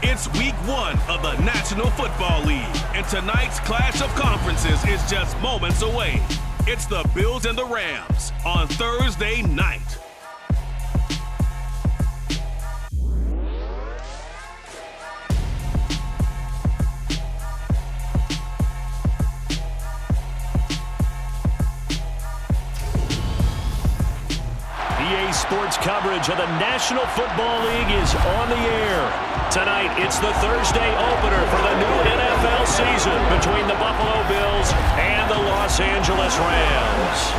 It's week 1 of the National Football League, and tonight's clash of conferences is just moments away. It's the Bills and the Rams on Thursday night. EA Sports coverage of the National Football League is on the air. Tonight, it's the Thursday opener for the new NFL season between the Buffalo Bills and the Los Angeles Rams.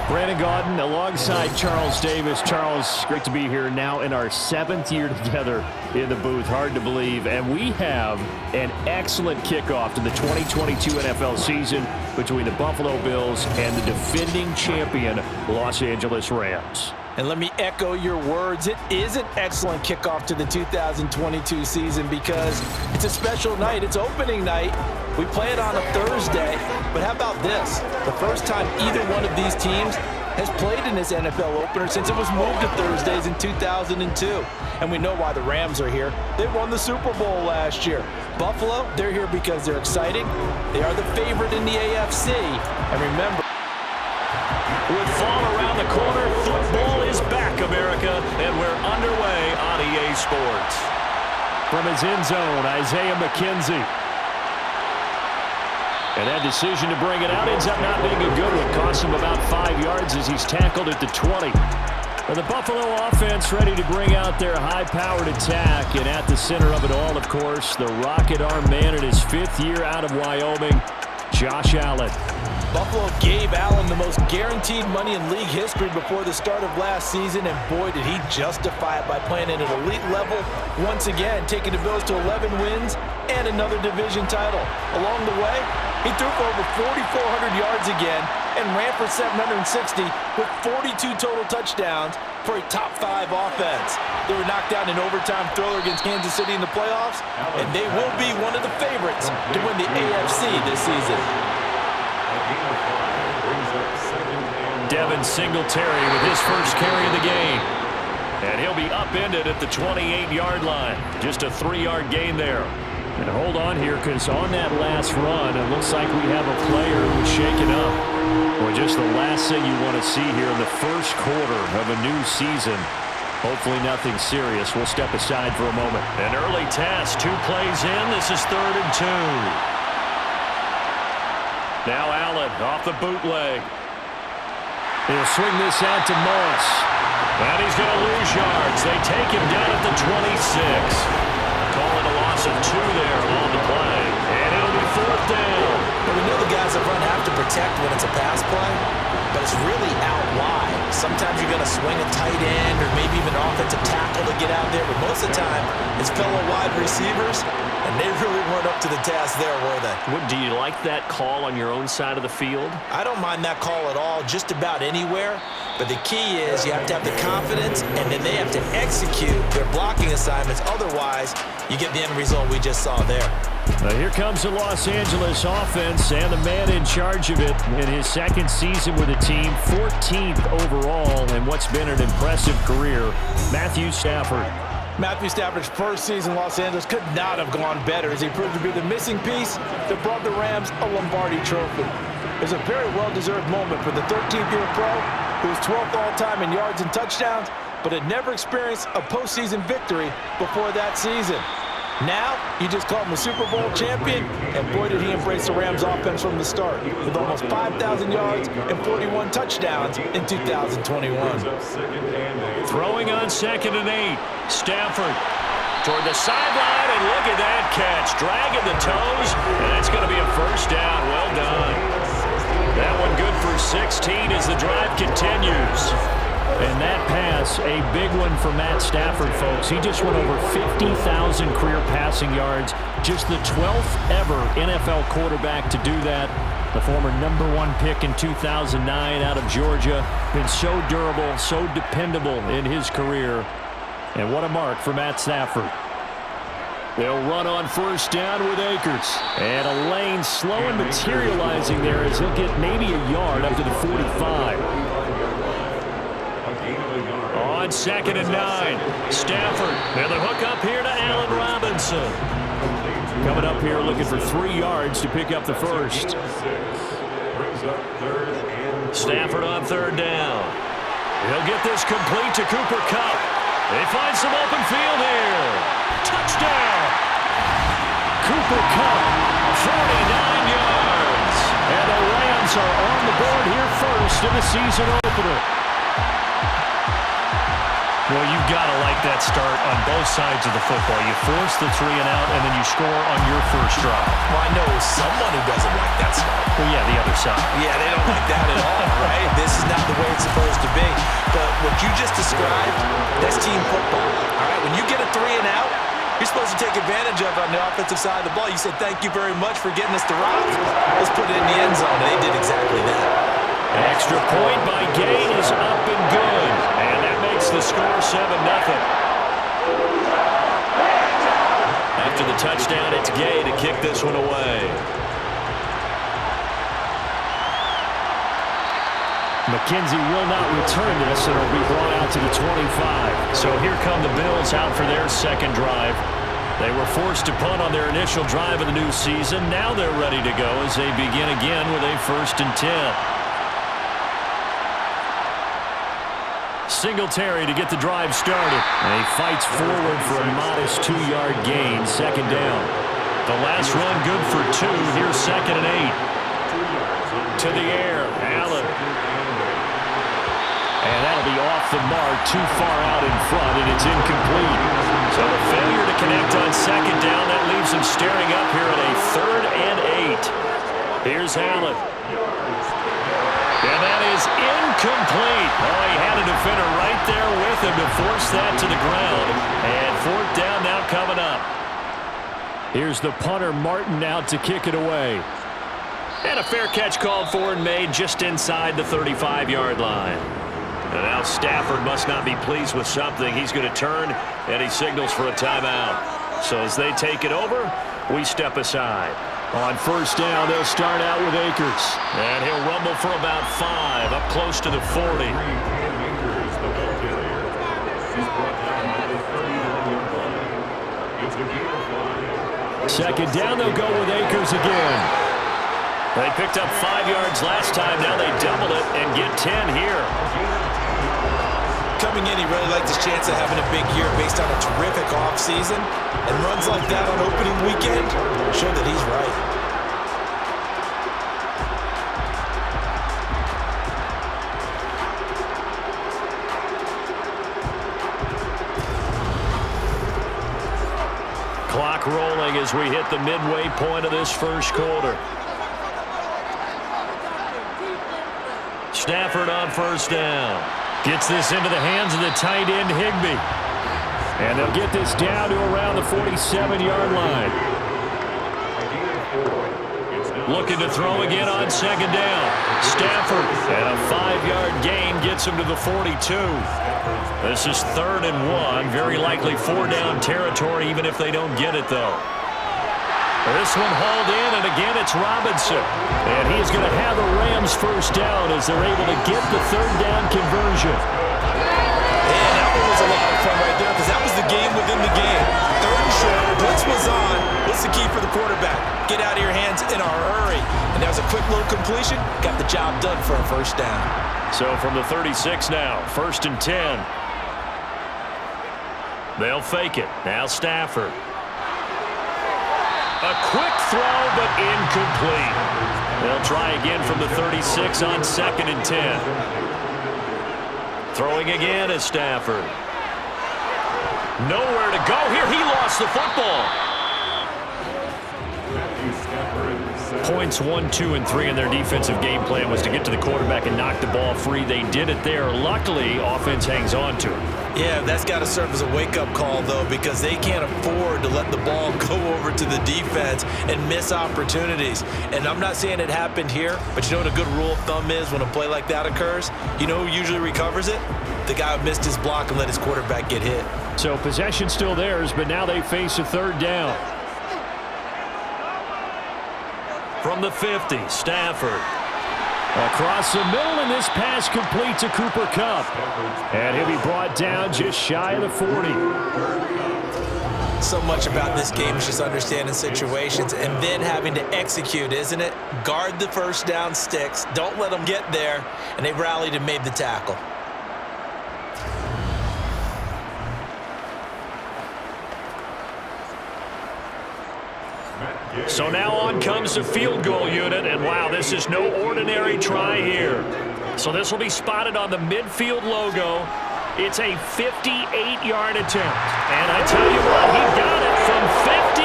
Brandon Gaudin alongside Charles Davis. Charles, great to be here now in our 7th year together in the booth. Hard to believe. And we have an excellent kickoff to the 2022 NFL season between the Buffalo Bills and the defending champion Los Angeles Rams. And let me echo your words. It is an excellent kickoff to the 2022 season because it's a special night. It's opening night. We play it on a Thursday, but how about this? The first time either one of these teams has played in this NFL opener since it was moved to Thursdays in 2002. And we know why the Rams are here. They won the Super Bowl last year. Buffalo, they're here because they're exciting. They are the favorite in the AFC. And remember, with fall around the corner, football is back, America, and we're underway on EA Sports. From his end zone, Isaiah McKenzie. And that decision to bring it out ends up not being a good one. Costs him about 5 yards as he's tackled at the 20. And the Buffalo offense ready to bring out their high-powered attack. And at the center of it all, of course, the rocket arm man in his 5th year out of Wyoming, Josh Allen. Buffalo gave Allen the most guaranteed money in league history before the start of last season, and boy, did he justify it by playing at an elite level once again, taking the Bills to 11 wins and another division title. Along the way, he threw for over 4,400 yards again and ran for 760 with 42 total touchdowns for a top-5 offense. They were knocked out in an overtime thriller against Kansas City in the playoffs, and they will be one of the favorites to win the AFC this season. Devin Singletary with his first carry of the game. And he'll be upended at the 28-yard line. Just a 3-yard gain there. And hold on here, because on that last run, it looks like we have a player who's shaken up. Well, just the last thing you want to see here in the first quarter of a new season. Hopefully nothing serious. We'll step aside for a moment. An early test, 2 plays in. This is 3rd and 2. Now Allen off the bootleg. He'll swing this out to Morris. And he's going to lose yards. They take him down at the 26. Call it a loss of 2 there on the play. And it'll be 4th down. Well, we know the guys up front have to protect when it's a pass play, but it's really out wide. Sometimes you're going to swing a tight end or maybe even an offensive tackle to get out there, but most of the time it's fellow wide receivers, and they really weren't up to the task there, were they? Do you like that call on your own side of the field? I don't mind that call at all, just about anywhere. But the key is you have to have the confidence, and then they have to execute their blocking assignments. Otherwise, you get the end result we just saw there. Now here comes the Los Angeles offense, and the man in charge of it in his 2nd season with the team, 14th overall in what's been an impressive career, Matthew Stafford. Matthew Stafford's first season in Los Angeles could not have gone better as he proved to be the missing piece that brought the Rams a Lombardi trophy. It was a very well-deserved moment for the 13th-year pro, who was 12th all-time in yards and touchdowns, but had never experienced a postseason victory before that season. Now, you just call him a Super Bowl champion, and boy did he embrace the Rams offense from the start, with almost 5,000 yards and 41 touchdowns in 2021. Throwing on 2nd and 8. Stafford toward the sideline, and look at that catch. Dragging the toes, and it's going to be a 1st down. Well done. That one good for 16 as the drive continues. And that pass, a big one for Matt Stafford, folks. He just went over 50,000 career passing yards. Just the 12th ever NFL quarterback to do that. The former #1 pick in 2009 out of Georgia. Been so durable, so dependable in his career. And what a mark for Matt Stafford. They'll run on first down with Akers. And a lane slow and materializing there as he'll get maybe a yard up to the 45. On 2nd and 9, Stafford. And the hook up here to Allen Robinson. Coming up here looking for 3 yards to pick up the first. Stafford on 3rd down. He'll get this complete to Cooper Kupp. They find some open field here. Touchdown! Cooper Kupp, 49 yards. And the Rams are on the board here first in the season opener. Well, you've got to like that start on both sides of the football. You force the 3 and out, and then you score on your first drive. Well, I know someone who doesn't like that start. Well, yeah, the other side. Yeah, they don't like that at all, right? This is not the way it's supposed to be. But what you just described, that's team football. All right, when you get a 3 and out, you're supposed to take advantage of it on the offensive side of the ball. You said, thank you very much for getting us to rock. Let's put it in the end zone. They did exactly that. An extra point by Gay is up and good. And that makes the score 7-0. After the touchdown, it's Gay to kick this one away. McKenzie will not return this, and it'll be brought out to the 25. So here come the Bills out for their second drive. They were forced to punt on their initial drive of the new season. Now they're ready to go as they begin again with a 1st and 10. Singletary to get the drive started. And he fights forward for a modest 2-yard gain. 2nd down. The last run good for 2. Here's 2nd and 8. To the air. Allen. And that'll be off the mark. Too far out in front, and it's incomplete. So the failure to connect on 2nd down, that leaves him staring up here at a 3rd and 8. Here's Allen. And that is incomplete. Oh, he had a defender right there with him to force that to the ground. And 4th down now coming up. Here's the punter, Martin, out to kick it away. And a fair catch called for and made just inside the 35-yard line. And now Stafford must not be pleased with something. He's going to turn, and he signals for a timeout. So as they take it over, we step aside. On 1st down, they'll start out with Akers. And he'll rumble for about 5, up close to the 40. 2nd down, they'll go with Akers again. They picked up 5 yards last time. Now they double it and get 10 here. Coming in, he really liked his chance of having a big year based on a terrific offseason. And runs like that on opening weekend show that he's right. Clock rolling as we hit the midway point of this first quarter. Stafford on 1st down. Gets this into the hands of the tight end, Higbee. And they'll get this down to around the 47-yard line. Looking to throw again on 2nd down. Stafford, and a 5-yard gain gets him to the 42. This is 3rd and 1. Very likely 4-down territory, even if they don't get it, though. This one hauled in, and again it's Robinson. And he's going to have the Rams 1st down as they're able to get the 3rd down conversion. And that one was a lot of fun right there because that was the game within the game. 3rd and short, blitz was on. What's the key for the quarterback? Get out of your hands in a hurry. And that was a quick little completion. Got the job done for a 1st down. So from the 36 now, 1st and 10. They'll fake it. Now Stafford. A quick throw, but incomplete. They'll try again from the 36 on 2nd and 10. Throwing again is Stafford. Nowhere to go here. He lost the football. Points 1, 2, and 3 in their defensive game plan was to get to the quarterback and knock the ball free. They did it there. Luckily, offense hangs on to it. Yeah, that's got to serve as a wake-up call, though, because they can't afford to let the ball go over to the defense and miss opportunities. And I'm not saying it happened here, but you know what a good rule of thumb is when a play like that occurs? You know who usually recovers it? The guy who missed his block and let his quarterback get hit. So possession still theirs, but now they face a third down. From the 50, Stafford. Across the middle, and this pass complete to Cooper Kupp. And he'll be brought down just shy of the 40. So much about this game is just understanding situations and then having to execute, isn't it? Guard the first down sticks. Don't let them get there. And they rallied and made the tackle. So now on comes the field goal unit, and wow, this is no ordinary try here. So this will be spotted on the midfield logo. It's a 58-yard attempt. And I tell you what, he got it from 58.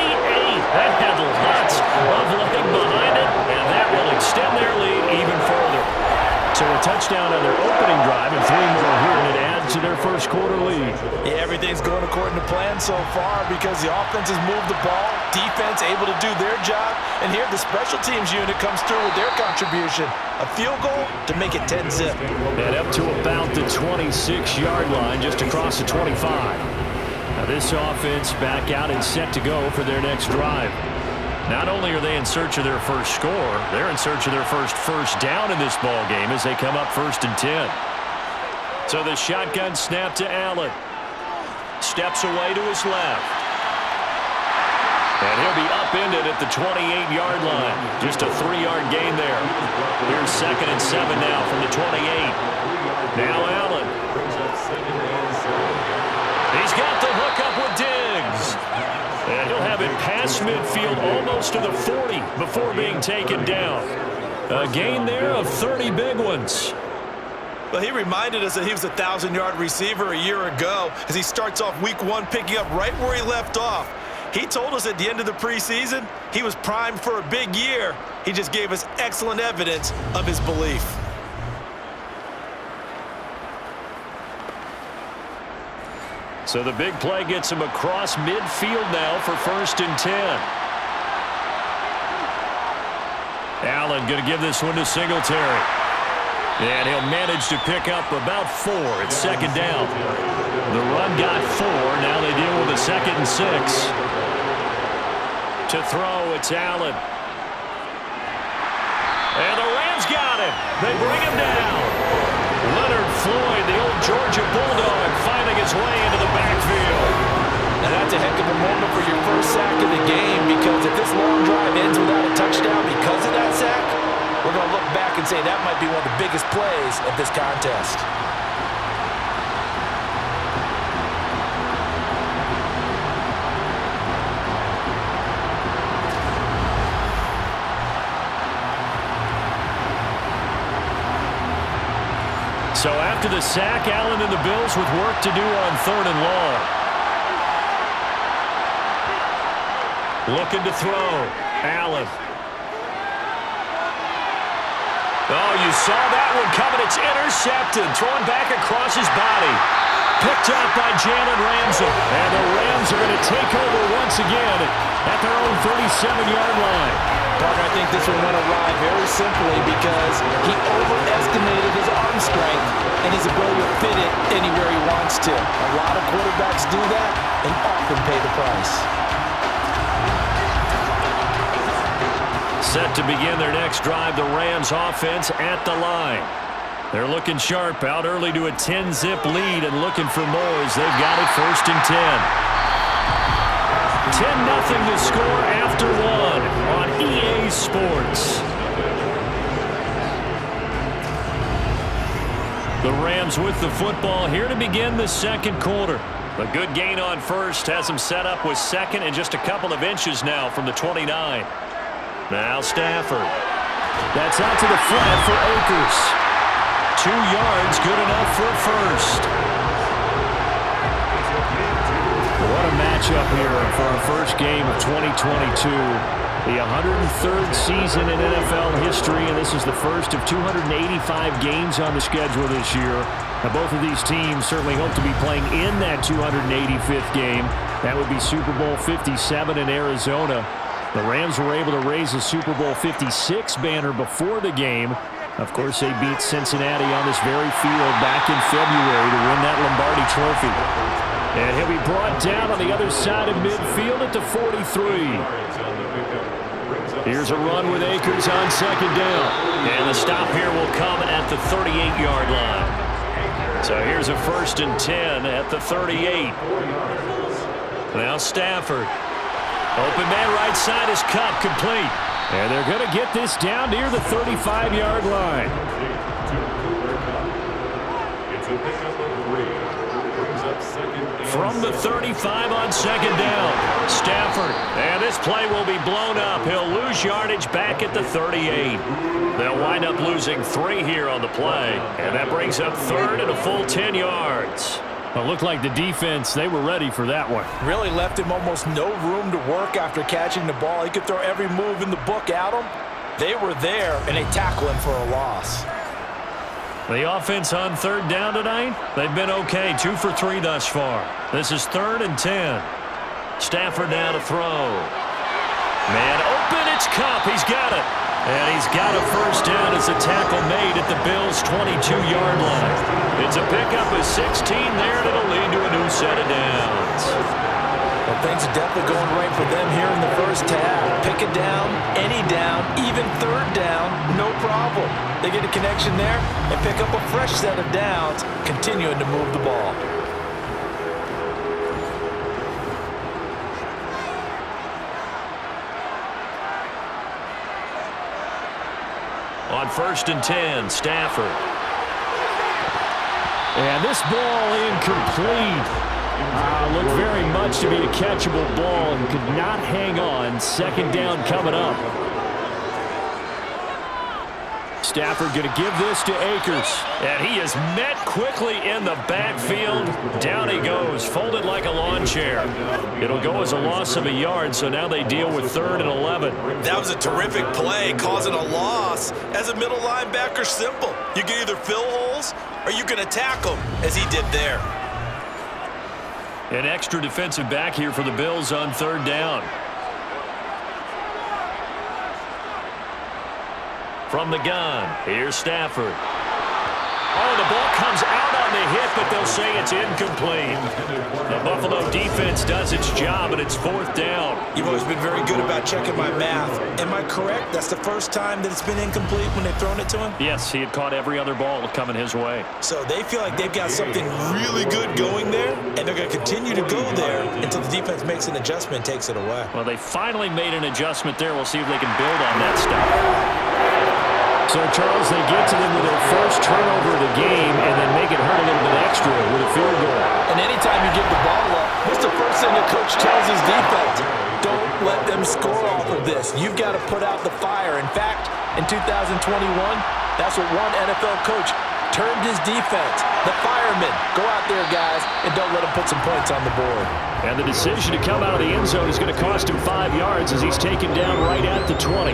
That had lots of leg behind it, and that will extend their lead even further. So a touchdown on their opening drive and 3 more here, and it adds to their first quarter lead. Yeah, everything's going according to plan so far because the offense has moved the ball, defense able to do their job, and here the special teams unit comes through with their contribution. A field goal to make it 10-zip. And up to about the 26-yard line, just across the 25. Now this offense back out and set to go for their next drive. Not only are they in search of their first score, they're in search of their first down in this ball game as they come up 1st and 10. So the shotgun snap to Allen. Steps away to his left. And he'll be upended at the 28-yard line. Just a 3-yard gain there. Here's 2nd and 7 now from the 28. Now Allen. He's got the hook up with Diggs. And he'll have it past midfield almost to the 40 before being taken down. A gain there of 30 big ones. Well, he reminded us that he was a 1,000-yard receiver a year ago as he starts off week 1 picking up right where he left off. He told us at the end of the preseason he was primed for a big year. He just gave us excellent evidence of his belief. So the big play gets him across midfield now for 1st and 10. Allen going to give this one to Singletary. And he'll manage to pick up about 4. It's 2nd down. The run got 4. Now they deal with a 2nd and 6. To throw, it's Allen. And the Rams got him. They bring him down. Leonard Floyd, the old Georgia Bulldog, finding his way into the backfield. Now that's a heck of a moment for your first sack of the game because if this long drive ends without a touchdown because of that sack, we're going to look back and say that might be one of the biggest plays of this contest. So after the sack, Allen and the Bills with work to do on 3rd and long. Looking to throw. Allen. Oh, you saw that one coming. It's intercepted. Thrown back across his body. Picked up by Jalen Ramsey. And the Rams are going to take over once again at their own 37-yard line. Parker, I think this one went awry very simply because he overestimated his arm strength and his ability to fit it anywhere he wants to. A lot of quarterbacks do that and often pay the price. Set to begin their next drive, the Rams offense at the line. They're looking sharp, out early to a 10-zip lead and looking for more as they've got it 1st and 10. 10-0 to score after 1 on EA Sports. The Rams with the football here to begin the 2nd quarter. A good gain on 1st has them set up with 2nd and just a couple of inches now from the 29. Now Stafford. That's out to the flat for Akers. 2 yards, good enough for a 1st. What a matchup here for our first game of 2022. The 103rd season in NFL history, and this is the first of 285 games on the schedule this year. Now, both of these teams certainly hope to be playing in that 285th game. That would be Super Bowl 57 in Arizona. The Rams were able to raise a Super Bowl 56 banner before the game. Of course, they beat Cincinnati on this very field back in February to win that Lombardi Trophy. And he'll be brought down on the other side of midfield at the 43. Here's a run with Akers on second down. And the stop here will come at the 38-yard line. So here's a 1st and 10 at the 38. Now Stafford. Open man right side is Cup, complete. And they're going to get this down near the 35-yard line. From the 35 on second down, Stafford. And this play will be blown up. He'll lose yardage back at the 38. They'll wind up losing 3 here on the play. And that brings up 3rd and a full 10 yards. Well, it looked like the defense, they were ready for that one. Really left him almost no room to work after catching the ball. He could throw every move in the book at him. They were there, and they tackle him for a loss. The offense on 3rd down tonight, they've been okay. 2 for 3 thus far. This is 3rd and 10. Stafford now to throw. Man open, it's Cup. He's got it. And he's got a 1st down as a tackle made at the Bills' 22-yard line. It's a pickup of 16 there, and it'll lead to a new set of downs. Well, things are definitely going right for them here in the first half. Pick a down, any down, even 3rd down, no problem. They get a connection there and pick up a fresh set of downs, continuing to move the ball. On 1st and 10, Stafford. And this ball incomplete. Looked very much to be a catchable ball and could not hang on. 2nd down coming up. Stafford going to give this to Akers. And he is met quickly in the backfield. Down he goes, folded like a lawn chair. It'll go as a loss of a yard, so now they deal with 3rd and 11. That was a terrific play, causing a loss. As a middle linebacker, simple. You can either fill holes or you can attack them, as he did there. An extra defensive back here for the Bills on 3rd down. From the gun, here's Stafford. Oh, the ball comes out on the hit, but they'll say it's incomplete. The Buffalo defense does its job, and it's 4th down. You've always been very good about checking my math. Am I correct? That's the first time that it's been incomplete when they've thrown it to him? Yes, he had caught every other ball coming his way. So they feel like they've got something really good going there, and they're going to continue to go there until the defense makes an adjustment and takes it away. Well, they finally made an adjustment there. We'll see if they can build on that stuff. So, Charles, they get to them with their first turnover of the game and then make it hurt a little bit extra with a field goal. And anytime you give the ball up, what's the first thing the coach tells his defense? Don't let them score off of this. You've got to put out the fire. In fact, in 2021, that's what one NFL coach termed his defense. The firemen. Go out there, guys, and don't let them put some points on the board. And the decision to come out of the end zone is going to cost him 5 yards as he's taken down right at the 20.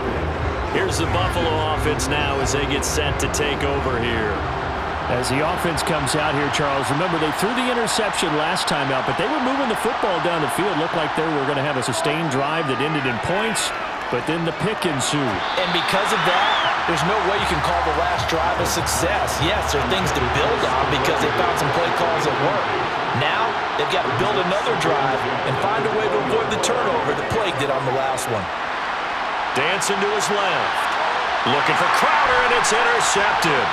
Here's the Buffalo offense now as they get set to take over here. As the offense comes out here, Charles, remember they threw the interception last time out, but they were moving the football down the field. Looked like they were going to have a sustained drive that ended in points, but then the pick ensued. And because of that, there's no way you can call the last drive a success. Yes, there are things to build on because they found some play calls that work. Now, they've got to build another drive and find a way to avoid the turnover that plagued it on the last one. Dancing to his left. Looking for Crowder, and it's intercepted.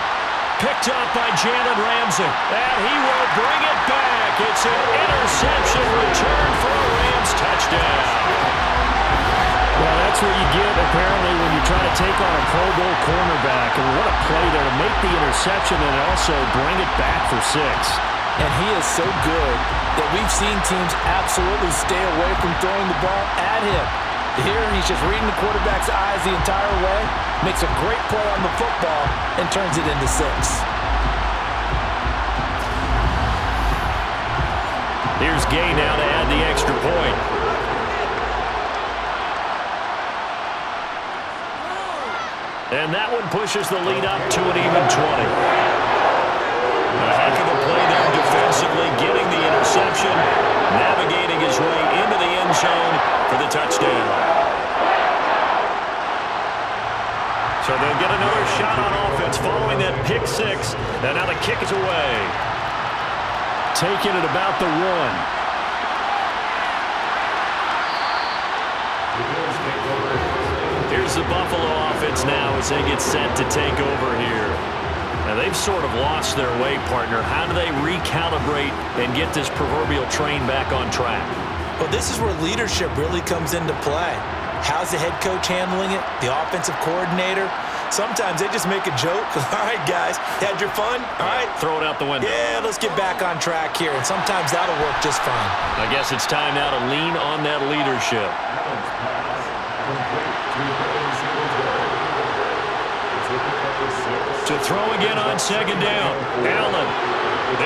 Picked up by Jalen Ramsey. And he will bring it back. It's an interception return for a Rams touchdown. Well, that's what you get, apparently, when you try to take on a Pro Bowl cornerback. And what a play there to make the interception and also bring it back for 6. And he is so good that we've seen teams absolutely stay away from throwing the ball at him. Here, he's just reading the quarterback's eyes the entire way, makes a great play on the football, and turns it into 6. Here's Gay now to add the extra point. And that one pushes the lead up to an even 20. A heck of a play there defensively, getting the interception, navigating his way into the end zone for the touchdown. So they'll get another shot on offense following that pick 6. And now the kick is away. Taken at about the 1. the Buffalo offense now as they get set to take over here. Now, they've sort of lost their way, partner. How do they recalibrate and get this proverbial train back on track? Well, this is where leadership really comes into play. How's the head coach handling it? The offensive coordinator? Sometimes they just make a joke. All right, guys, had your fun? All right. Throw it out the window. Yeah, let's get back on track here. And sometimes that'll work just fine. I guess it's time now to lean on that leadership. To throw again on second down. Allen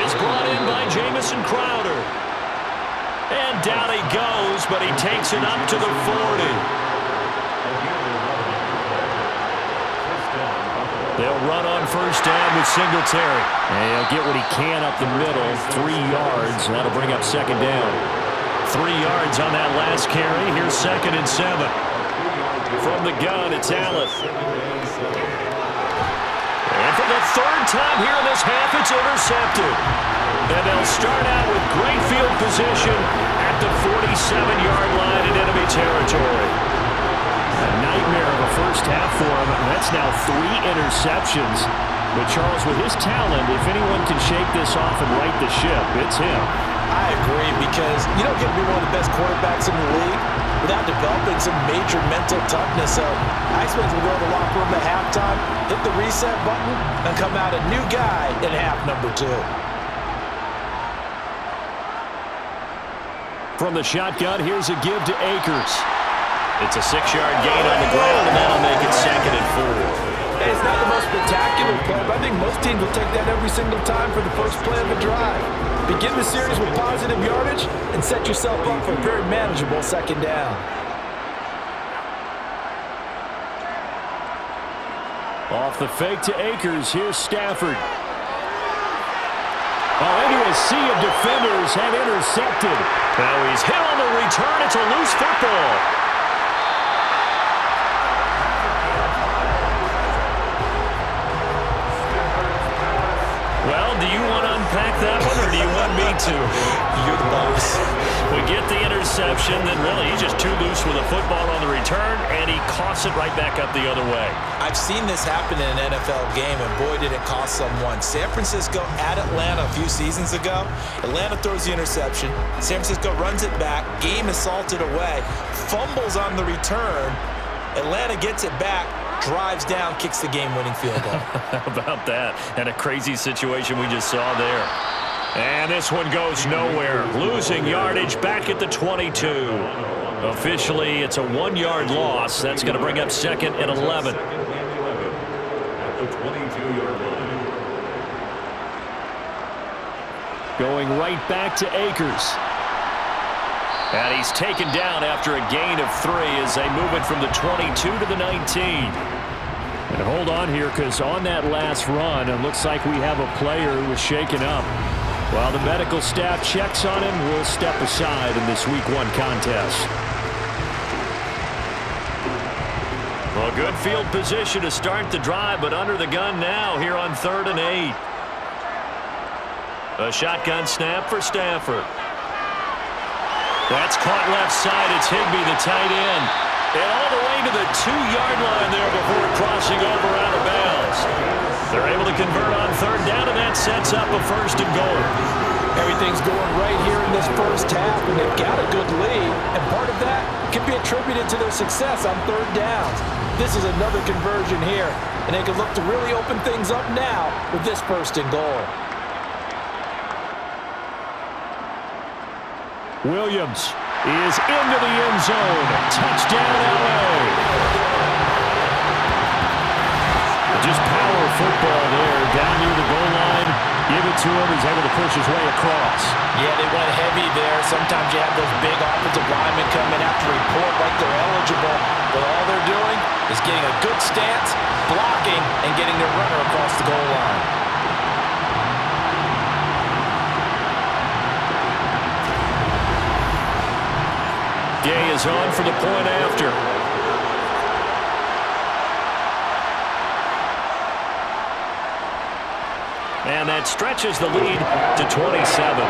is brought in by Jamison Crowder. And down he goes, but he takes it up to the 40. They'll run on first down with Singletary. And he'll get what he can up the middle, 3 yards. That'll bring up second down. 3 yards on that last carry. Here's 2nd and 7. From the gun, it's Allen. And for the 3rd time here in this half, it's intercepted. And they'll start out with great field position at the 47-yard line in enemy territory. A nightmare of a first half for him. That's now 3 interceptions. But Charles, with his talent, if anyone can shake this off and right the ship, it's him. I agree, because you don't get to be one of the best quarterbacks in the league without developing some major mental toughness. So I expect him to go to the locker room at halftime, hit the reset button, and come out a new guy in half number 2. From the shotgun, here's a give to Akers. It's a 6-yard gain on the ground, and that'll make it 2nd and 4. Hey, it's not the most spectacular play, but I think most teams will take that every single time for the first play of the drive. Begin the series with positive yardage and set yourself up for a very manageable second down. Off the fake to Akers, here's Stafford. Oh, into a sea of defenders and intercepted. Now he's hit on the return. It's a loose football. Well, do you want to unpack that one, or do you want me to? You're the boss. We get the interception, then really he's just too loose with a football on the return, and he coughs it right back up the other way. I've seen this happen in an NFL game, and boy, did it cost someone. San Francisco at Atlanta a few seasons ago. Atlanta throws the interception. San Francisco runs it back. Game is salted away. Fumbles on the return. Atlanta gets it back. Drives down, kicks the game-winning field goal. How about that? And a crazy situation we just saw there. And this one goes nowhere. Losing yardage back at the 22. Officially, it's a 1-yard loss. That's going to bring up 2nd and 11. At the 22-yard line. Going right back to Akers. And he's taken down after a gain of 3 as they move it from the 22 to the 19. And hold on here, because on that last run, it looks like we have a player who was shaken up. While the medical staff checks on him, we'll step aside in this Week 1 contest. Well, good field position to start the drive, but under the gun now here on 3rd and 8. A shotgun snap for Stafford. That's caught left side. It's Higbee, the tight end. And all the way to the 2-yard line there before crossing over out of bounds. They're able to convert on 3rd down, and that sets up a 1st and goal. Everything's going right here in this first half, and they've got a good lead. And part of that can be attributed to their success on 3rd downs. This is another conversion here, and they can look to really open things up now with this 1st and goal. Williams is into the end zone. Touchdown, L.A. Just power football there. Down near the goal line. Give it to him. He's able to push his way across. Yeah, they went heavy there. Sometimes you have those big offensive linemen come in after report like they're eligible. But all they're doing is getting a good stance, blocking, and getting their runner across the goal line. Gay is on for the point after. And that stretches the lead to 27.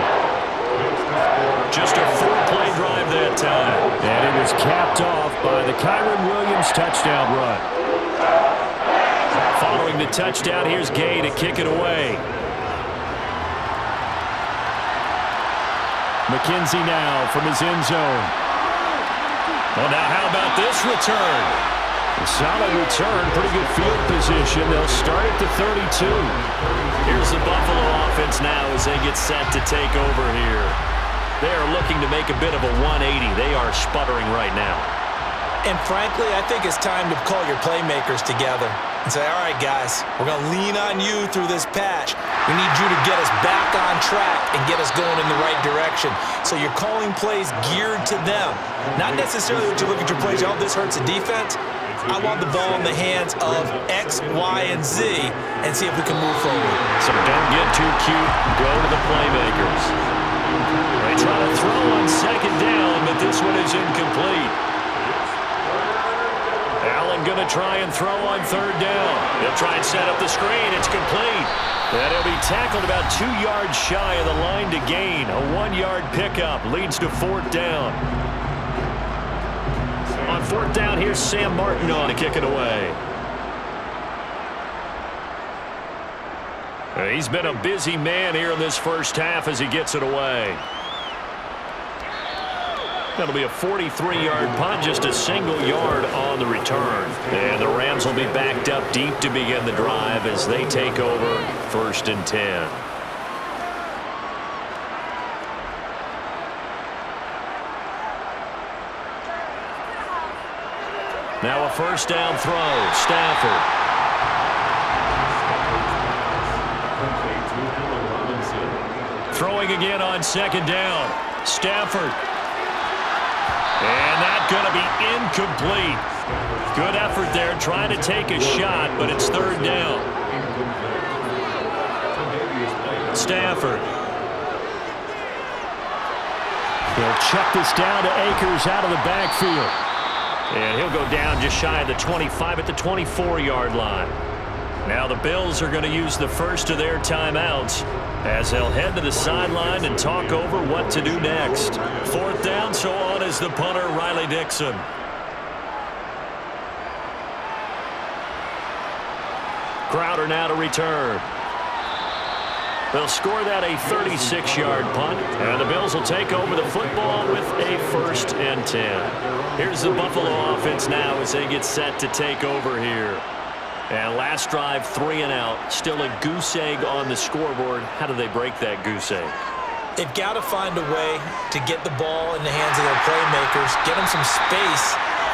Just a 4-play drive that time. And it was capped off by the Kyron Williams touchdown run. Following the touchdown, here's Gay to kick it away. McKenzie now from his end zone. Well, now how about this return? A solid return, pretty good field position. They'll start at the 32. Here's the Buffalo offense now as they get set to take over here. They are looking to make a bit of a 180. They are sputtering right now. And frankly, I think it's time to call your playmakers together and say, all right, guys, we're going to lean on you through this patch. We need you to get us back on track and get us going in the right direction. So you're calling plays geared to them. Not necessarily when you look at your plays, oh, this hurts the defense. I want the ball in the hands of X, Y, and Z and see if we can move forward. So don't get too cute. Go to the playmakers. They try to throw on second down, but this one is incomplete. Allen going to try and throw on third down. He'll try and set up the screen. It's complete. And he'll be tackled about 2 yards shy of the line to gain. A 1-yard pickup leads to fourth down. On fourth down, here's Sam Martin on to kick it away. He's been a busy man here in this first half as he gets it away. That'll be a 43-yard punt, just a single yard on the return. And the Rams will be backed up deep to begin the drive as they take over 1st and 10. Now a first down throw. Stafford. Throwing again on second down. Stafford. And that's going to be incomplete. Good effort there trying to take a shot, but it's third down. Stafford. He'll check this down to Akers out of the backfield. And he'll go down just shy of the 25 at the 24-yard line. Now the Bills are going to use the first of their timeouts as they'll head to the sideline and talk over what to do next. Fourth down, so on is the punter, Riley Dixon. Crowder now to return. They'll score that a 36-yard punt, and the Bills will take over the football with a 1st and 10. Here's the Buffalo offense now as they get set to take over here. And last drive, 3 and out. Still a goose egg on the scoreboard. How do they break that goose egg? They've got to find a way to get the ball in the hands of their playmakers, get them some space,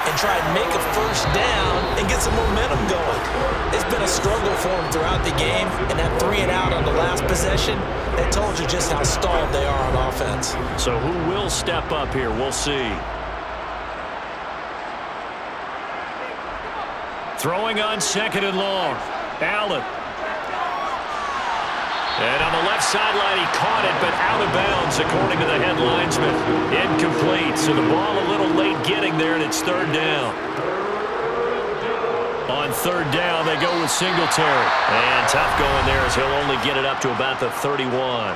and try and make a first down and get some momentum going. It's been a struggle for them throughout the game, and that 3 and out on the last possession, that told you just how stalled they are on offense. So who will step up here? We'll see. Throwing on second and long. Allen. And on the left sideline, he caught it, but out of bounds, according to the head linesman. Incomplete, so the ball a little late getting there, and it's third down. On third down, they go with Singletary. And tough going there as he'll only get it up to about the 31.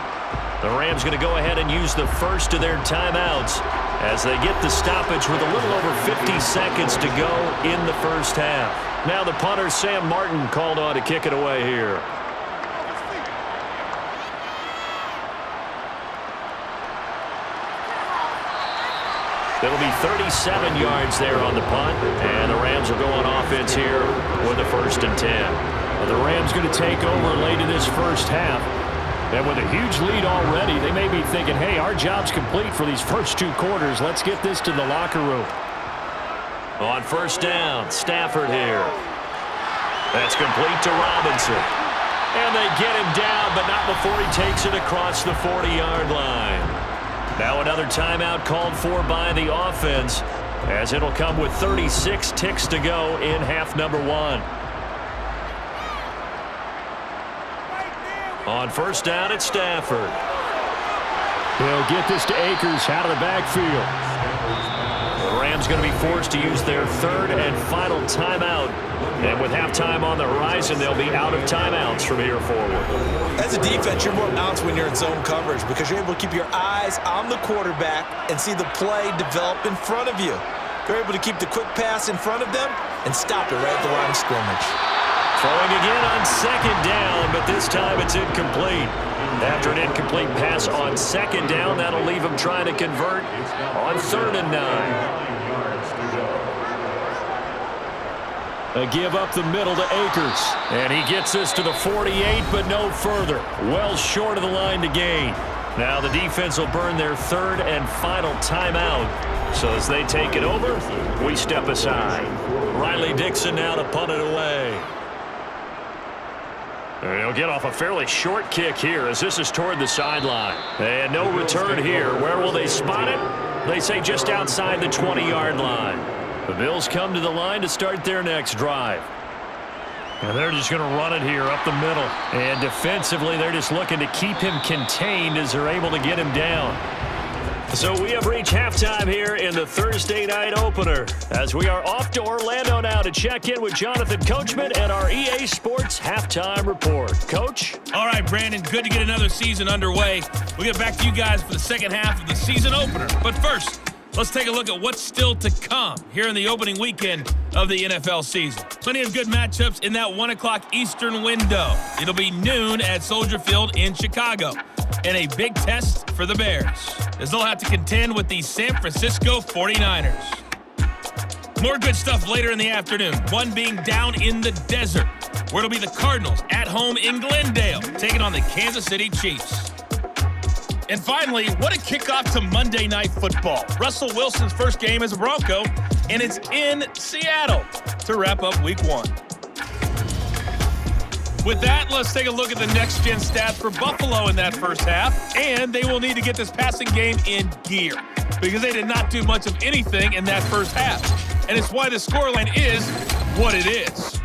The Rams going to go ahead and use the first of their timeouts as they get the stoppage with a little over 50 seconds to go in the first half. Now the punter, Sam Martin, called on to kick it away here. It'll be 37 yards there on the punt, and the Rams will go on offense here with a 1st and 10. Well, the Rams going to take over late in this first half. And with a huge lead already, they may be thinking, hey, our job's complete for these first 2 quarters. Let's get this to the locker room. On first down, Stafford here. That's complete to Robinson. And they get him down, but not before he takes it across the 40-yard line. Now another timeout called for by the offense, as it'll come with 36 ticks to go in half number 1. On first down, it's Stafford. They'll get this to Akers out of the backfield. The Rams going to be forced to use their 3rd and final timeout And with halftime on the horizon, they'll be out of timeouts from here forward. As a defense, you're more balanced when you're in zone coverage because you're able to keep your eyes on the quarterback and see the play develop in front of you. They're able to keep the quick pass in front of them and stop it right at the line of scrimmage. Throwing again on second down, but this time it's incomplete. After an incomplete pass on second down, that'll leave him trying to convert on 3rd and 9. A give up the middle to Akers. And he gets this to the 48, but no further. Well short of the line to gain. Now the defense will burn their 3rd and final timeout. So as they take it over, we step aside. Riley Dixon now to punt it away. And he'll get off a fairly short kick here as this is toward the sideline. And no return here. Where will they spot it? They say just outside the 20-yard line. The Bills come to the line to start their next drive. And they're just going to run it here up the middle. And defensively, they're just looking to keep him contained as they're able to get him down. So we have reached halftime here in the Thursday night opener as we are off to Orlando now to check in with Jonathan Coachman and our EA Sports Halftime Report. Coach? All right, Brandon, good to get another season underway. We'll get back to you guys for the second half of the season opener. But first, let's take a look at what's still to come here in the opening weekend of the NFL season. Plenty of good matchups in that 1 o'clock Eastern window. It'll be noon at Soldier Field in Chicago. And a big test for the Bears, as they'll have to contend with the San Francisco 49ers. More good stuff later in the afternoon, one being down in the desert, where it'll be the Cardinals at home in Glendale, taking on the Kansas City Chiefs. And finally, what a kickoff to Monday Night Football. Russell Wilson's first game as a Bronco, and it's in Seattle to wrap up Week 1. With that, let's take a look at the next-gen stats for Buffalo in that first half, and they will need to get this passing game in gear because they did not do much of anything in that first half, and it's why the scoreline is what it is.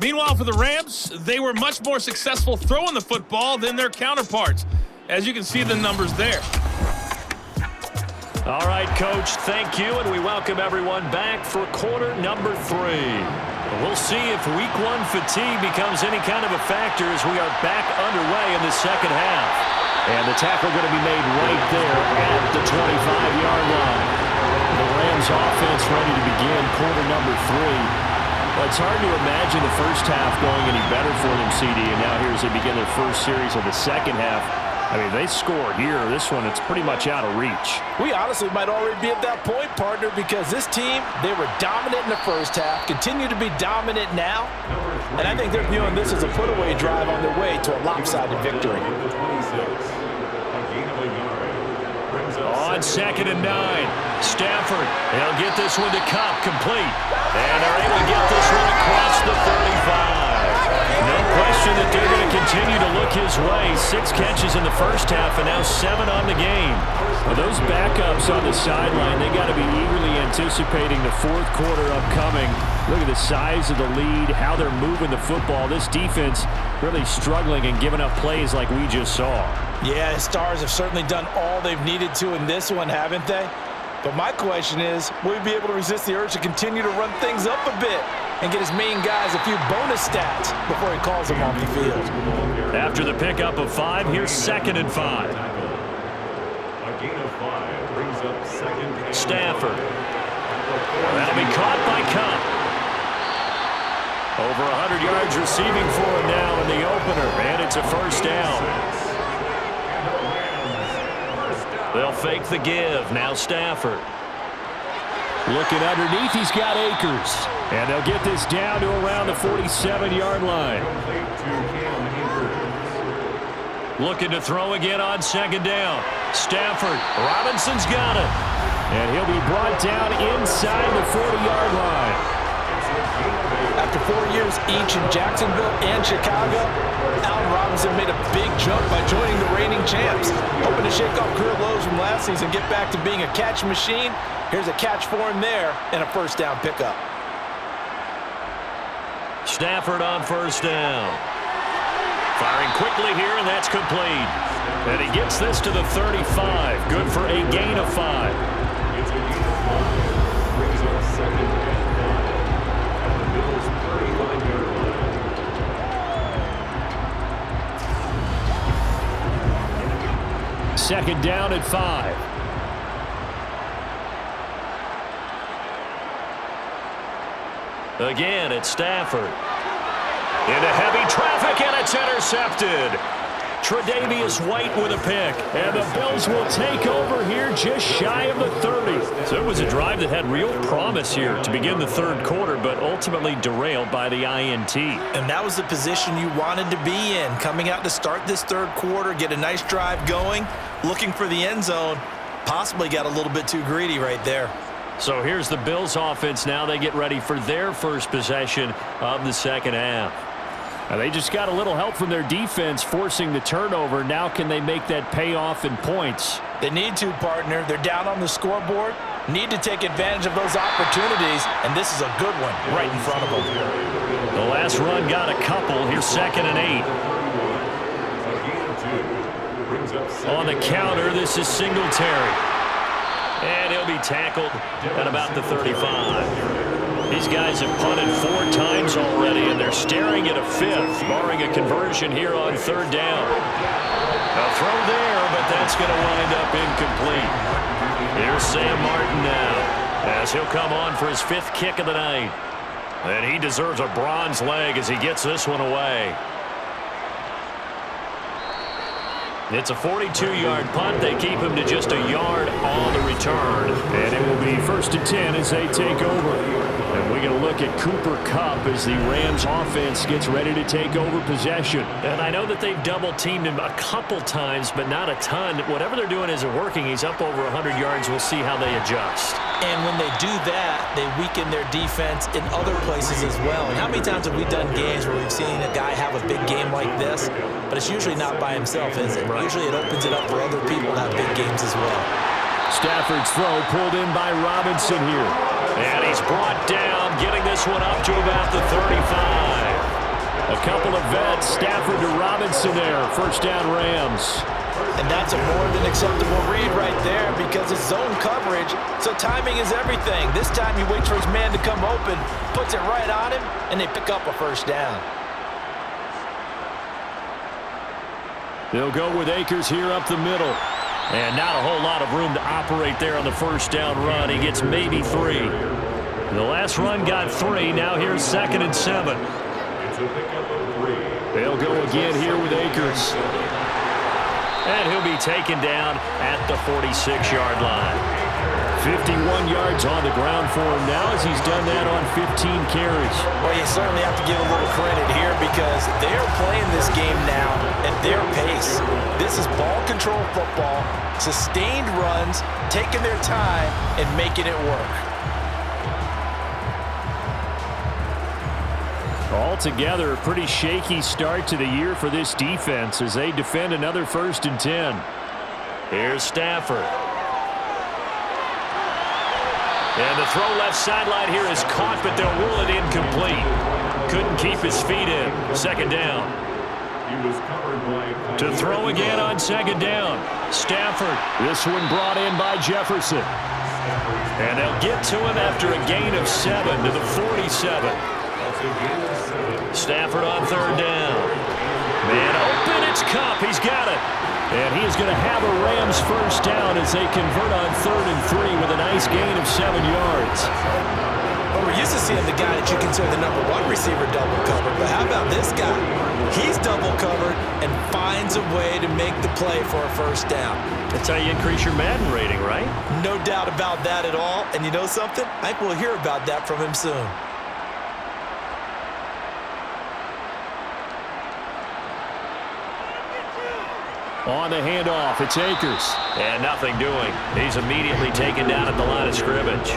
Meanwhile, for the Rams, they were much more successful throwing the football than their counterparts, as you can see the numbers there. All right, Coach, thank you, and we welcome everyone back for quarter number 3. We'll see if Week 1 fatigue becomes any kind of a factor as we are back underway in the second half. And the tackle going to be made right there at the 25-yard line. The Rams offense ready to begin quarter number 3. Well, it's hard to imagine the first half going any better for them, CD, and now here as they begin their first series of the second half. I mean, they score here. This one, it's pretty much out of reach. We honestly might already be at that point, partner, because this team, they were dominant in the first half, continue to be dominant now, and I think they're viewing this as a put-away drive on their way to a lopsided victory. On 2nd and 9, Stafford, they'll get this one to Cup, complete, and they're able to get this one across the 35. No question that they're going to continue to look his way. 6 catches in the first half and now 7 on the game. Well, those backups on the sideline, they got to be eagerly anticipating the fourth quarter upcoming. Look at the size of the lead, how they're moving the football. This defense really struggling and giving up plays like we just saw. Yeah, the Stars have certainly done all they've needed to in this one, haven't they? But my question is, will he be able to resist the urge to continue to run things up a bit and get his main guys a few bonus stats before he calls them off the field? After the pickup of 5, here's 2nd and 5. A gain of 5 brings up 2nd. Stafford. That'll be caught by Cup. Over 100 yards receiving for him now in the opener, and it's a first down. They'll fake the give. Now Stafford. Looking underneath, he's got Akers. And they'll get this down to around the 47-yard line. Looking to throw again on 2nd down. Stafford. Robinson's got it. And he'll be brought down inside the 40-yard line. After 4 years each in Jacksonville and Chicago, Allen Robinson made a big jump by joining the reigning champs. Hoping to shake off career lows from last season, get back to being a catch machine. Here's a catch for him there and a first down pickup. Stafford on first down. Firing quickly here, and that's complete. And he gets this to the 35. Good for a gain of 5. It's a gain of 5. Brings up 2nd and 5. At the Bills' 35. second down at 5. Again, it's Stafford. Into heavy traffic, and it's intercepted. Tre'Davious White with a pick. And the Bills will take over here just shy of the 30. So it was a drive that had real promise here to begin the third quarter, but ultimately derailed by the INT. And that was the position you wanted to be in. Coming out to start this third quarter, get a nice drive going, looking for the end zone. Possibly got a little bit too greedy right there. So here's the Bills offense now. They get ready for their first possession of the second half. Now they just got a little help from their defense forcing the turnover. Now can they make that pay off in points? They need to, partner. They're down on the scoreboard. Need to take advantage of those opportunities, and this is a good one right in front of them. The last run got a couple. Here's 2nd and 8. On the counter, this is Singletary. And he'll be tackled at about the 35. These guys have punted 4 times already, and they're staring at a 5th, barring a conversion here on 3rd down. A throw there, but that's going to wind up incomplete. Here's Sam Martin now, as he'll come on for his 5th kick of the night. And he deserves a bronze leg as he gets this one away. It's a 42-yard punt. They keep him to just a yard on the return. And it will be 1st and 10 as they take over. And we're going to look at Cooper Kupp as the Rams offense gets ready to take over possession. And I know that they've double-teamed him a couple times, but not a ton. Whatever they're doing isn't working. He's up over 100 yards. We'll see how they adjust. And when they do that, they weaken their defense in other places as well. And how many times have we done games where we've seen a guy have a big game like this, but it's usually not by himself, is it? Right. Usually it opens it up for other people to have big games as well. Stafford's throw pulled in by Robinson here. And he's brought down, getting this one up to about the 35. A couple of vets, Stafford to Robinson there. 1st down Rams. And that's a more than acceptable read right there because it's zone coverage, so timing is everything. This time he waits for his man to come open, puts it right on him, and they pick up a 1st down. They'll go with Akers here up the middle. And not a whole lot of room to operate there on the 1st down run. He gets maybe 3. The last run got 3. Now here's 2nd and 7. They'll go again here with Akers. And he'll be taken down at the 46-yard line. 51 yards on the ground for him now as he's done that on 15 carries. Well, you certainly have to give a little credit here because they're playing this game now at their pace. This is ball control football, sustained runs, taking their time, and making it work. Altogether, a pretty shaky start to the year for this defense as they defend another 1st and 10. Here's Stafford. And the throw left sideline here is caught, but they'll rule it incomplete. Couldn't keep his feet in. 2nd down. To throw again on 2nd down. Stafford. This one brought in by Jefferson. And they'll get to him after a gain of 7 to the 47. Stafford on 3rd down. Man open, it's Kupp. He's got it. And he is going to have a Rams 1st down as they convert on 3rd and 3 with a nice gain of 7 yards. Well, we're used to seeing the guy that you consider the number 1 receiver double covered, but how about this guy? He's double covered and finds a way to make the play for a 1st down. That's how you increase your Madden rating, right? No doubt about that at all. And you know something? I think we'll hear about that from him soon. On the handoff, it's Akers. And nothing doing. He's immediately taken down at the line of scrimmage.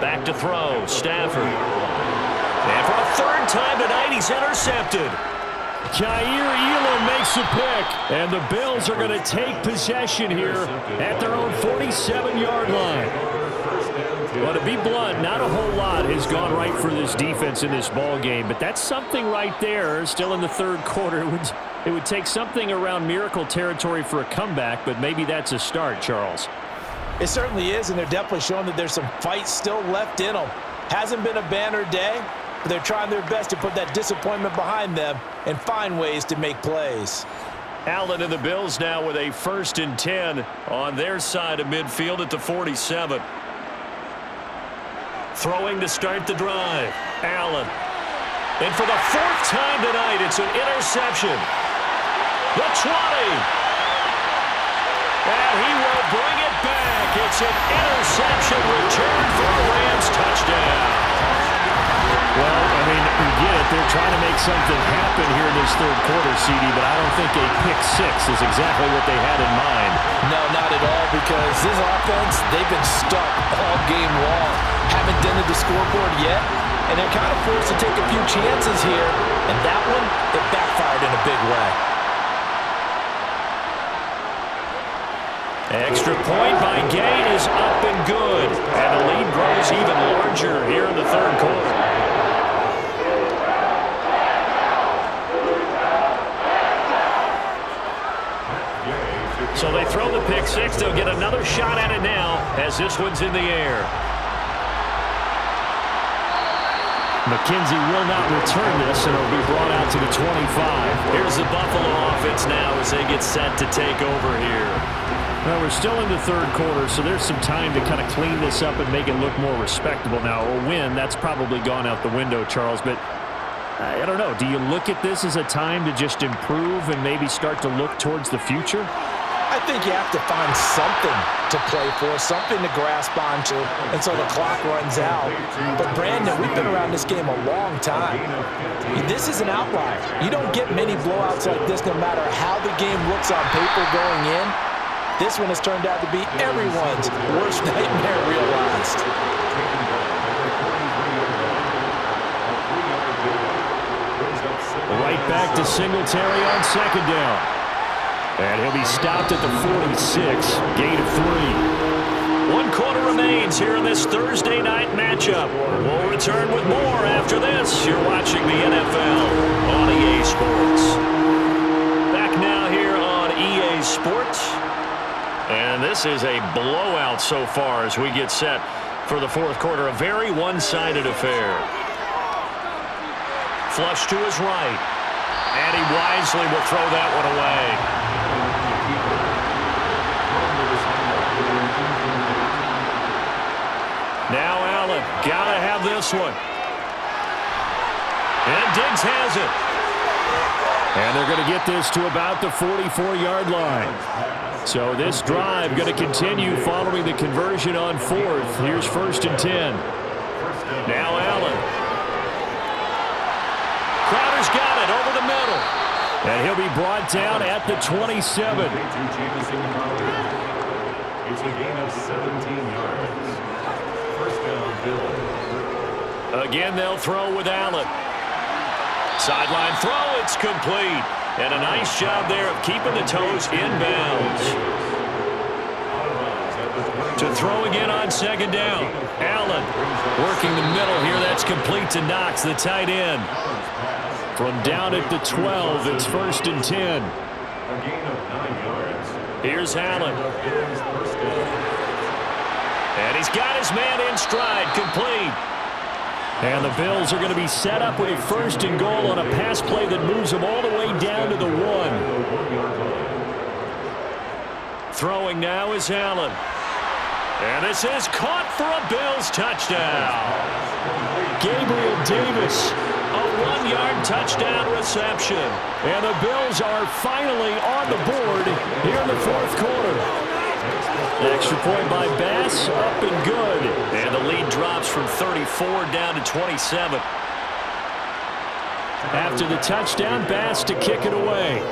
Back to throw, Stafford. And for a 3rd time tonight, he's intercepted. Kaiir Elam makes a pick. And the Bills are going to take possession here at their own 47-yard line. Well, to be blunt, not a whole lot has gone right for this defense in this ball game, but that's something right there. Still in the 3rd quarter, it would take something around miracle territory for a comeback, but maybe that's a start, Charles. It certainly is, and they're definitely showing that there's some fight still left in them. Hasn't been a banner day, but they're trying their best to put that disappointment behind them and find ways to make plays. Allen and the Bills now with a 1st and 10 on their side of midfield at the 47. Throwing to start the drive. Allen. And for the 4th time tonight, it's an interception. The 20. And he will bring it back. It's an interception return for a Rams touchdown. Well, I mean, we get it. They're trying to make something happen here in this 3rd quarter, CD, but I don't think a pick 6 is exactly what they had in mind. No, not at all, because this offense, they've been stuck all game long. Haven't dented the scoreboard yet, and they're kind of forced to take a few chances here, and that one, it backfired in a big way. Extra point by Gay is up and good, and the lead grows even larger here in the 3rd quarter. So they throw the pick 6. They'll get another shot at it now as this one's in the air. McKenzie will not return this, and it'll be brought out to the 25. Here's the Buffalo offense now as they get set to take over here. Well, we're still in the 3rd quarter, so there's some time to kind of clean this up and make it look more respectable now. A win, that's probably gone out the window, Charles, but I don't know. Do you look at this as a time to just improve and maybe start to look towards the future? I think you have to find something to play for, something to grasp onto until the clock runs out. But, Brandon, we've been around this game a long time. This is an outlier. You don't get many blowouts like this no matter how the game looks on paper going in. This one has turned out to be everyone's worst nightmare realized. Right back to Singletary on 2nd down. And he'll be stopped at the 46, gain of 3. 1 quarter remains here in this Thursday night matchup. We'll return with more after this. You're watching the NFL on EA Sports. Back now here on EA Sports. And this is a blowout so far as we get set for the 4th quarter. A very one-sided affair. Flush to his right. And he wisely will throw that one away. Now Allen, gotta have this one. And Diggs has it. And they're going to get this to about the 44-yard line. So this drive going to continue following the conversion on 4th. Here's 1st and 10. Now Allen. Crowder's got it over the middle. And he'll be brought down at the 27. It's a gain of 17 yards. First down, Bills. Again, they'll throw with Allen. Sideline throw, it's complete. And a nice job there of keeping the toes inbounds. To throw again on 2nd down. Allen working the middle here. That's complete to Knox, the tight end. From down at the 12, it's 1st and 10. A gain of 9 yards. Here's Allen. And he's got his man in stride, complete. And the Bills are going to be set up with a 1st and goal on a pass play that moves them all the way down to the 1. Throwing now is Allen. And this is caught for a Bills touchdown. Gabriel Davis. A 1-yard touchdown reception. And the Bills are finally on the board here in the 4th quarter. Extra point by Bass, up and good. And the lead drops from 34 down to 27. After the touchdown, Bass to kick it away.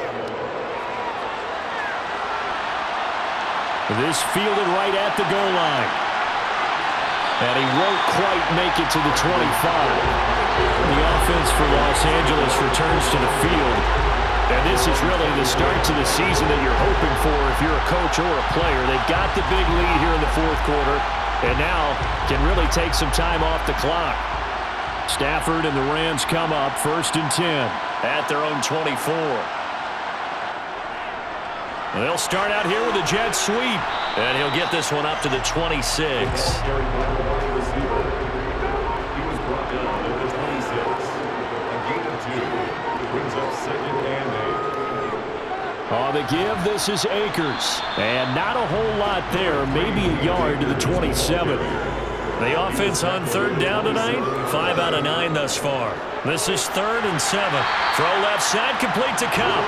This fielded right at the goal line. And he won't quite make it to the 25. The offense for Los Angeles returns to the field. And this is really the start to the season that you're hoping for if you're a coach or a player. They've got the big lead here in the 4th quarter, and now can really take some time off the clock. Stafford and the Rams come up 1st and 10 at their own 24. They'll start out here with a jet sweep, and he'll get this one up to the 26. He was brought down at the 26. to give. This is Akers. And not a whole lot there. Maybe a yard to the 27. The offense on third down tonight, 5 out of 9 thus far. This is 3rd and 7. Throw left side, complete to Cup.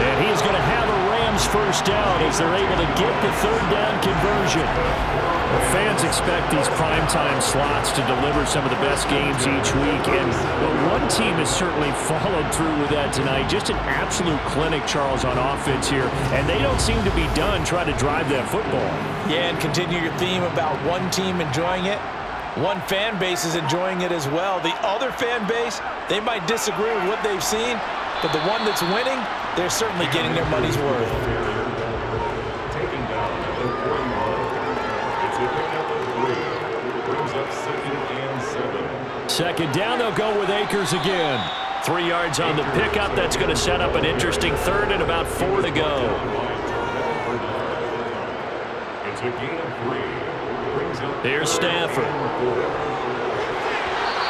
And he is going to have a Rams first down as they're able to get the third down conversion. Well, fans expect these primetime slots to deliver some of the best games each week. And one team has certainly followed through with that tonight. Just an absolute clinic, Charles, on offense here. And they don't seem to be done trying to drive that football. Yeah, and continue your theme about one team enjoying it. One fan base is enjoying it as well. The other fan base, they might disagree with what they've seen, but the one that's winning, they're certainly getting their money's worth. Taken down at the 41. It's a pickup of 3. Brings up 2nd and 7. Second down, they'll go with Akers again. 3 yards on the pickup. That's going to set up an interesting 3rd and about 4 to go. It's a gain of 3. Here's Stafford.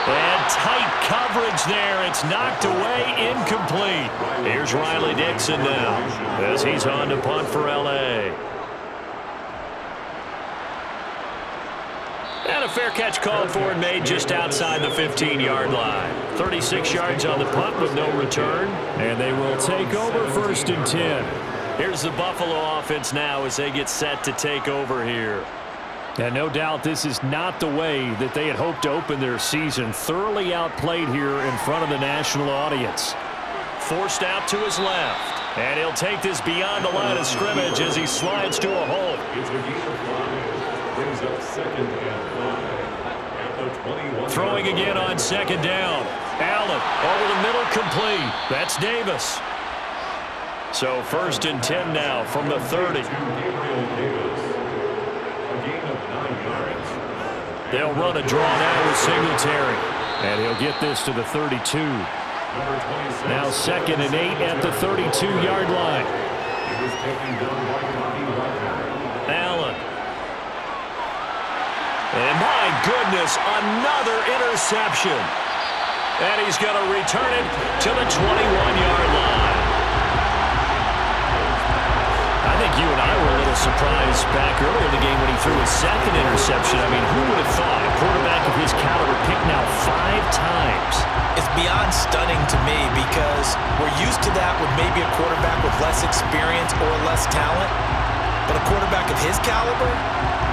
And tight coverage there. It's knocked away, incomplete. Here's Riley Dixon now as he's on to punt for L.A. And a fair catch called for and made just outside the 15-yard line. 36 yards on the punt with no return. And they will take over 1st and 10. Here's the Buffalo offense now as they get set to take over here. And no doubt this is not the way that they had hoped to open their season. Thoroughly outplayed here in front of the national audience. Forced out to his left. And he'll take this beyond the line of scrimmage as he slides to a hole. It's a gain of 5. Brings up 2nd and 5. At the 21. Throwing again on 2nd down. Allen over the middle, complete. That's Davis. So 1st and 10 now from the 30. They'll run a draw now with Singletary. And he'll get this to the 32. Now 2nd and 8 at the 32-yard line. Allen. And my goodness, another interception. And he's going to return it to the 21-yard line. I think you and I were a little surprised back earlier in the game when he threw his 2nd interception. I mean, who would have thought a quarterback of his caliber picked now 5 times? It's beyond stunning to me because we're used to that with maybe a quarterback with less experience or less talent. But a quarterback of his caliber,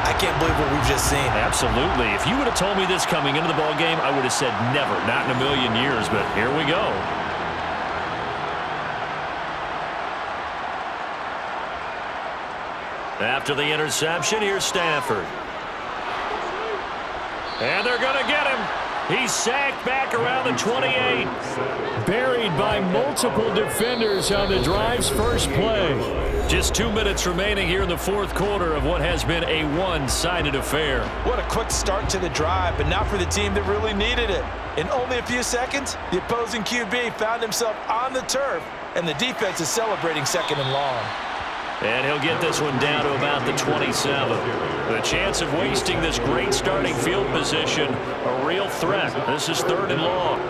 I can't believe what we've just seen. Absolutely. If you would have told me this coming into the ball game, I would have said never, not in a million years. But here we go. After the interception, here's Stafford. And they're going to get him. He's sacked back around the 28. Buried by multiple defenders on the drive's first play. Just 2 minutes remaining here in the 4th quarter of what has been a one-sided affair. What a quick start to the drive, but not for the team that really needed it. In only a few seconds, the opposing QB found himself on the turf, and the defense is celebrating 2nd and long. And he'll get this one down to about the 27. The chance of wasting this great starting field position, a real threat. This is 3rd and long.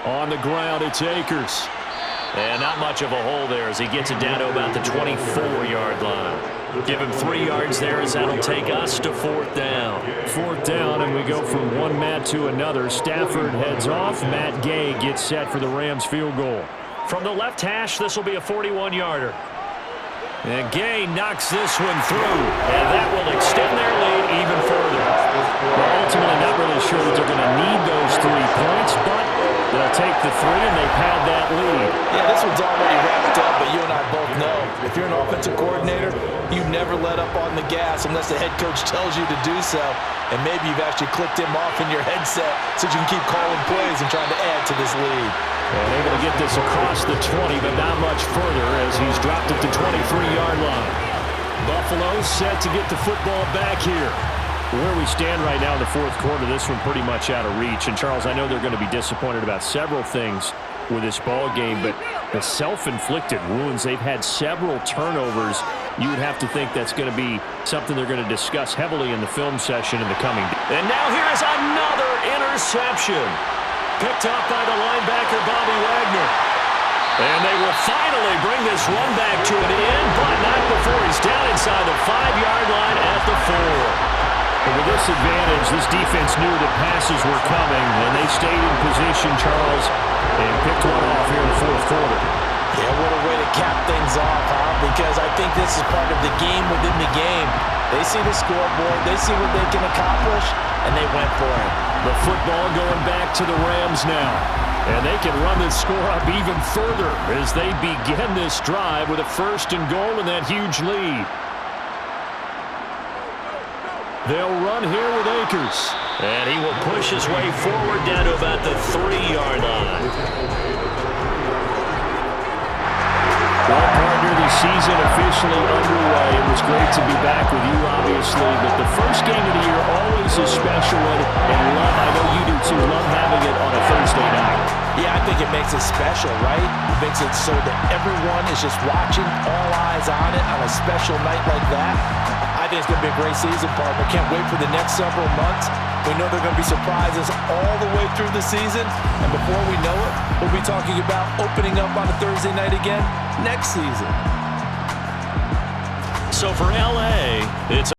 On the ground, it's Akers. And not much of a hole there as he gets it down to about the 24-yard line. Give him 3 yards there as that'll take us to 4th down. 4th down, and we go from one Matt to another. Stafford heads off. Matt Gay gets set for the Rams field goal. From the left hash, this will be a 41-yarder. And Gay knocks this one through, and that will extend their lead even further. Well, ultimately, not really sure that they're going to need those 3 points, but they'll take the 3 and they pad that lead. Yeah, this one's already wrapped up, but you and I both know if you're an offensive coordinator, you never let up on the gas unless the head coach tells you to do so. And maybe you've actually clicked him off in your headset so you can keep calling plays and trying to add to this lead. And able to get this across the 20, but not much further as he's dropped it to 23-yard line. Buffalo set to get the football back here. Where we stand right now in the 4th quarter, this one pretty much out of reach. And, Charles, I know they're going to be disappointed about several things with this ball game, but the self-inflicted wounds, they've had several turnovers you would have to think that's going to be something they're going to discuss heavily in the film session in the coming days. And now here is another interception. Picked up by the linebacker, Bobby Wagner. And they will finally bring this run back to an end, but not before he's down inside the 5-yard line at the 4. And with this advantage, this defense knew that passes were coming, and they stayed in position, Charles, and picked one off here in the fourth quarter. Yeah, what a way to cap things off, huh? Because I think this is part of the game within the game. They see the scoreboard, they see what they can accomplish, and they went for it. The football going back to the Rams now. And they can run this score up even further as they begin this drive with a 1st and goal and that huge lead. They'll run here with Akers. And he will push his way forward down to about the 3-yard line. Well, partner, the season officially underway. It was great to be back with you, obviously, but the first game of the year always a special one, and I know you do too, love having it on a Thursday night. Yeah, I think it makes it special, right? It makes it so that everyone is just watching, all eyes on it on a special night like that. I think it's going to be a great season, partner. Can't wait for the next several months. We know there are going to be surprises all the way through the season, and before we know it, we'll be talking about opening up on a Thursday night again next season. So for LA, it's